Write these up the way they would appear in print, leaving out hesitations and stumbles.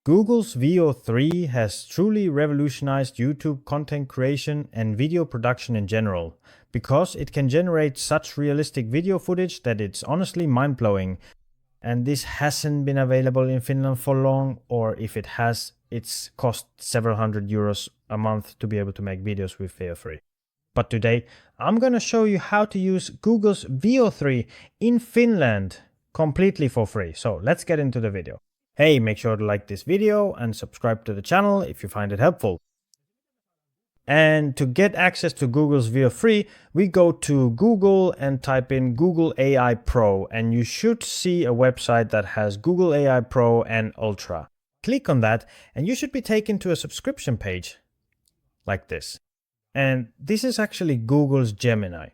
Google's Veo 3 has truly revolutionized YouTube content creation and video production in general, because it can generate such realistic video footage that it's honestly mind-blowing. And this hasn't been available in Finland for long, or if it has, it's cost several €100 a month to be able to make videos with Veo 3. But today, I'm gonna show you how to use Google's Veo 3 in Finland completely for free. So let's get into the video. Hey, make sure to like this video and subscribe to the channel if you find it helpful. And to get access to Google's Veo 3, we go to Google and type in Google AI Pro, and you should see a website that has Google AI Pro and Ultra. Click on that and you should be taken to a subscription page like this. And this is actually Google's Gemini.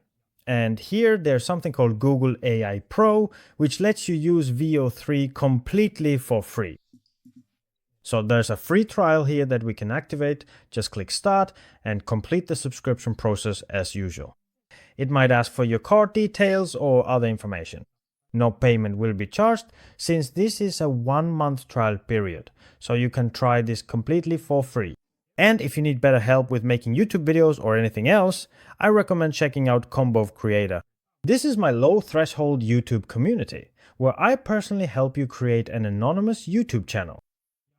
And here there's something called Google AI Pro, which lets you use Veo 3 completely for free. So there's a free trial here that we can activate. Just click Start and complete the subscription process as usual. It might ask for your card details or other information. No payment will be charged since this is a 1-month trial period. So you can try this completely for free. And if you need better help with making YouTube videos or anything else, I recommend checking out Combo Creator. This is my low threshold YouTube community, where I personally help you create an anonymous YouTube channel.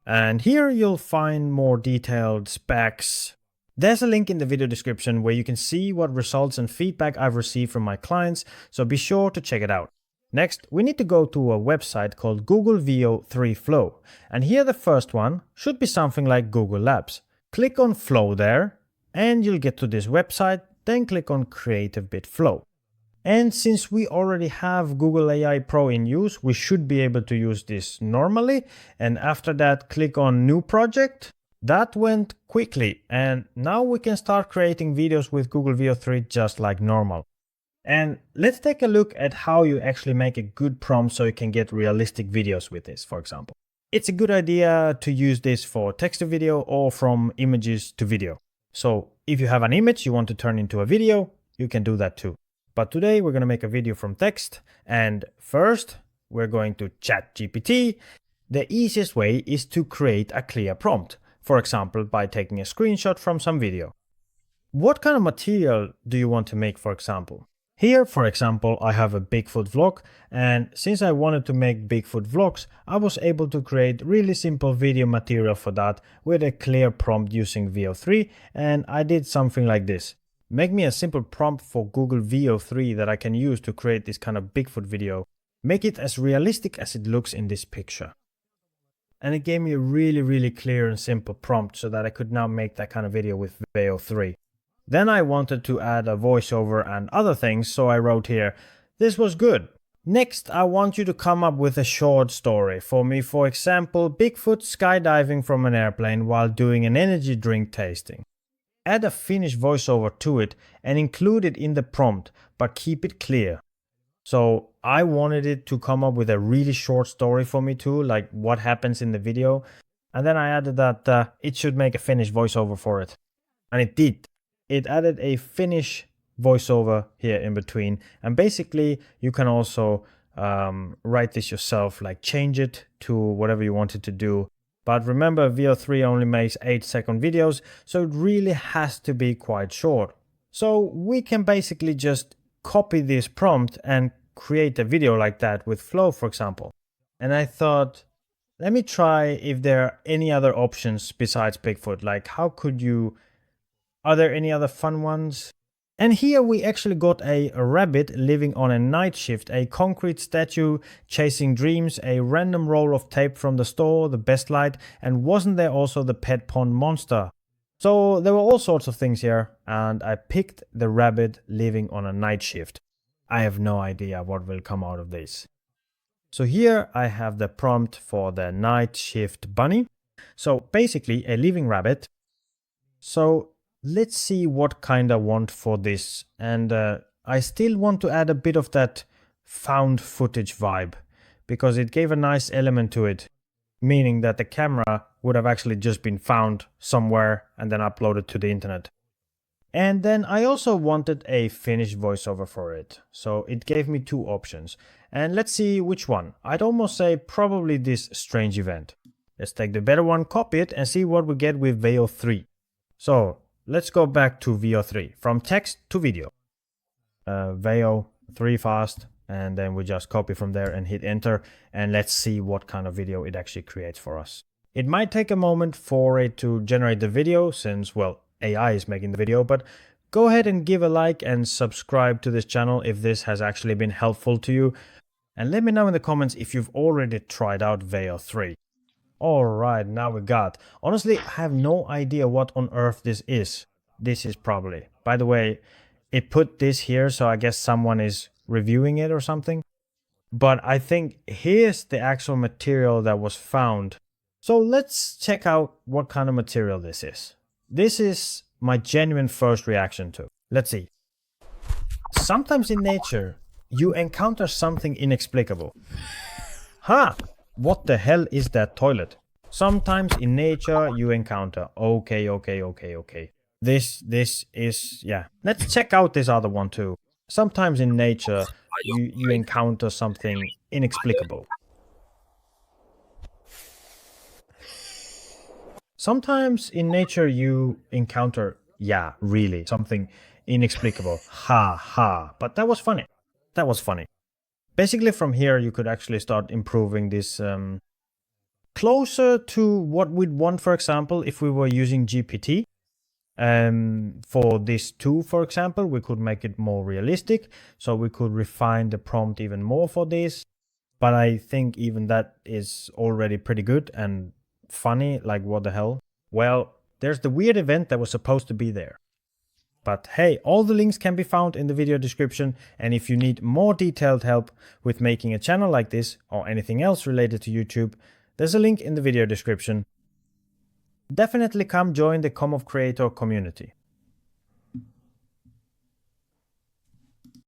And here you'll find more detailed specs. There's a link in the video description where you can see what results and feedback I've received from my clients, so be sure to check it out. Next, we need to go to a website called Google Veo 3 Flow. And here the first one should be something like Google Labs. Click on Flow there, and you'll get to this website, then click on Create a Bit Flow. And since we already have Google AI Pro in use, we should be able to use this normally. And after that, click on New Project. That went quickly, and now we can start creating videos with Google Veo 3 just like normal. And let's take a look at how you actually make a good prompt so you can get realistic videos with this, for example. It's a good idea to use this for text to video or from images to video. So if you have an image you want to turn into a video, you can do that too. But today we're going to make a video from text, and first we're going to ChatGPT. The easiest way is to create a clear prompt, for example by taking a screenshot from some video. What kind of material do you want to make, for example? Here, for example, I have a Bigfoot vlog, and since I wanted to make Bigfoot vlogs, I was able to create really simple video material for that with a clear prompt using Veo 3, and I did something like this. Make me a simple prompt for Google Veo 3 that I can use to create this kind of Bigfoot video. Make it as realistic as it looks in this picture. And it gave me a really clear and simple prompt so that I could now make that kind of video with Veo 3. Then I wanted to add a voiceover and other things, so I wrote here, this was good. Next, I want you to come up with a short story for me, for example, Bigfoot skydiving from an airplane while doing an energy drink tasting. Add a Finnish voiceover to it and include it in the prompt, but keep it clear. So I wanted it to come up with a really short story for me too, like what happens in the video. And then I added that it should make a Finnish voiceover for it. And it did. It added a Finnish voiceover here in between, and basically you can also write this yourself, like change it to whatever you want it to do. But remember, Veo 3 only makes 8-second videos, so it really has to be quite short. So we can basically just copy this prompt and create a video like that with Flow, for example. And I thought, let me try if there are any other options besides Bigfoot, like are there any other fun ones? And here we actually got a rabbit living on a night shift, a concrete statue chasing dreams, a random roll of tape from the store, the best light, and wasn't there also the pet pond monster? So there were all sorts of things here, and I picked the rabbit living on a night shift. I have no idea what will come out of this. So here I have the prompt for the night shift bunny. So basically a living rabbit. So let's see what kind I want for this, and I still want to add a bit of that found footage vibe, because it gave a nice element to it, meaning that the camera would have actually just been found somewhere and then uploaded to the internet. And then I also wanted a Finnish voiceover for it, so it gave me 2 options, and let's see which one. I'd almost say probably this strange event. Let's take the better one, copy it, and see what we get with Veo 3. So let's go back to Veo 3, from text to video. Veo 3 fast, and then we just copy from there and hit enter, and let's see what kind of video it actually creates for us. It might take a moment for it to generate the video since, well, AI is making the video, but go ahead and give a like and subscribe to this channel if this has actually been helpful to you. And let me know in the comments if you've already tried out Veo 3. Alright, now we got. Honestly, I have no idea what on earth this is. This is probably. By the way, it put this here, so I guess someone is reviewing it or something. But I think here's the actual material that was found. So let's check out what kind of material this is. This is my genuine first reaction to. Let's see. Sometimes in nature, you encounter something inexplicable. Ha! What the hell is that toilet? Sometimes in nature, you encounter. Okay. This is, yeah. Let's check out this other one too. Sometimes in nature, you encounter something inexplicable. Sometimes in nature you encounter, yeah, really, something inexplicable. Ha. But that was funny. That was funny. Basically from here you could actually start improving this closer to what we'd want, for example, if we were using GPT. For this too, for example, we could make it more realistic, so we could refine the prompt even more for this. But I think even that is already pretty good and funny, like what the hell. Well, there's the weird event that was supposed to be there. But hey, all the links can be found in the video description, and if you need more detailed help with making a channel like this or anything else related to YouTube, there's a link in the video description. Definitely come join the Com of Creator community.